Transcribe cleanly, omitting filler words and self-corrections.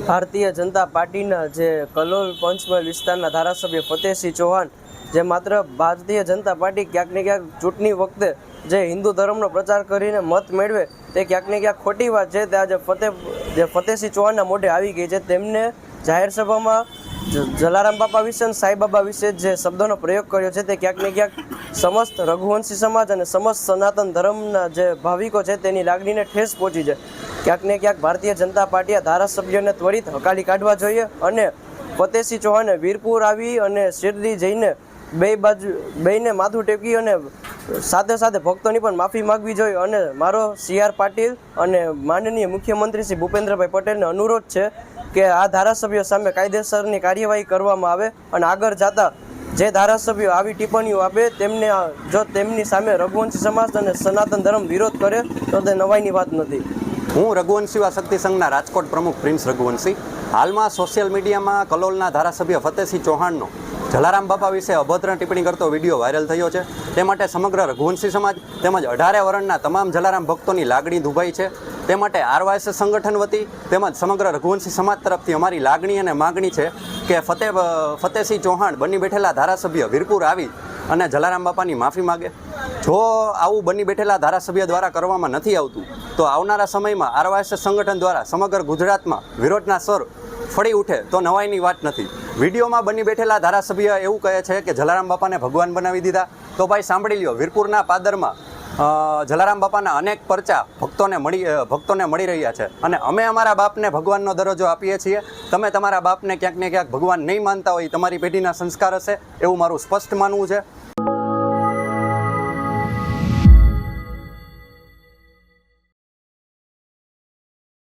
ભારતીય જનતા પાર્ટીના જે કલોલ પંચમહાલ વિસ્તારના ધારાસભ્ય ફતેહસિંહ ચૌહાણ જે માત્ર ભારતીય જનતા પાર્ટી ક્યાંક ને ક્યાંક ચૂંટણી વખતે જે હિન્દુ ધર્મનો પ્રચાર કરીને મત મેળવે તે ક્યાંક ને ક્યાંક ખોટી વાત છે. તે આજે ફતેહસિંહ ચૌહાણના મોઢે આવી ગઈ છે. તેમને જાહેર સભામાં જલારામ બાપા વિશે અને સાંઈબાબા વિશે જે શબ્દોનો પ્રયોગ કર્યો છે તે ક્યાંક ને ક્યાંક સમસ્ત રઘુવંશી સમાજ અને સમસ્ત સનાતન ધર્મના જે ભાવિકો છે તેની લાગણીને ઠેસ પહોંચી છે. ક્યાંક ને ક્યાંક ભારતીય જનતા પાર્ટીએ ધારાસભ્યોને ત્વરિત હકાલી કાઢવા જોઈએ અને ફતેહસિંહ ચૌહાણે વીરપુર આવી અને શિરડી જઈને બેયને માથું ટેકી અને સાથે સાથે ભક્તોની પણ માફી માગવી જોઈએ. અને મારો CR પાટીલ અને માનનીય મુખ્યમંત્રી શ્રી ભૂપેન્દ્રભાઈ પટેલને અનુરોધ છે કે આ ધારાસભ્યો સામે કાયદેસરની કાર્યવાહી કરવામાં આવે અને આગળ જતા જે ધારાસભ્યો આવી ટિપ્પણીઓ આપે તેમને જો તેમની સામે રઘુવંશી સમાજ અને સનાતન ધર્મ વિરોધ કરે તો તે નવાઈની વાત નથી. હું રઘુવંશી શક્તિ સંઘના રાજકોટ પ્રમુખ પ્રિન્સ રઘુવંશી. હાલમાં સોશિયલ મીડિયામાં કલોલના ધારાસભ્ય ફતેહસિંહ ચૌહાણનો જલારામ બાપા વિશે અભદ્ર ટિપ્પણી કરતો વિડીયો વાયરલ થયો છે. તે માટે સમગ્ર રઘુવંશી સમાજ તેમજ 18 વર્ષના તમામ જલારામ ભક્તોની લાગણી દુભાઈ છે. તે માટે RYS સંગઠન વતી તેમજ સમગ્ર રઘુવંશી સમાજ તરફથી અમારી લાગણી અને માગણી છે કે ફતેહસિંહ ચૌહાણ બની બેઠેલા ધારાસભ્ય વીરપુર આવી અને જલારામ બાપાની માફી માગે. જો આવું બની બેઠેલા ધારાસભ્ય દ્વારા કરવામાં નથી આવતું તો આવનારા સમયમાં RYS સંગઠન દ્વારા સમગ્ર ગુજરાતમાં વિરોધના સ્વર ફળી ઉઠે તો નવાઈની વાત નથી. વિડીયોમાં બની બેઠેલા ધારાસભ્ય એવું કહે છે કે જલારામ બાપાને ભગવાન બનાવી દીધા. તો ભાઈ સાંભળી લ્યો, વીરપુરના પાદરમાં જલારામ બાપાના અનેક પરચા ભક્તોને મળી રહ્યા છે અને અમે અમારા બાપને ભગવાનનો દરજ્જો આપીએ છીએ. તમે તમારા બાપને ક્યાંક ને ક્યાંક ભગવાન નહીં માનતા હોય, તમારી પેઢીના સંસ્કાર હશે એવું મારું સ્પષ્ટ માનવું છે.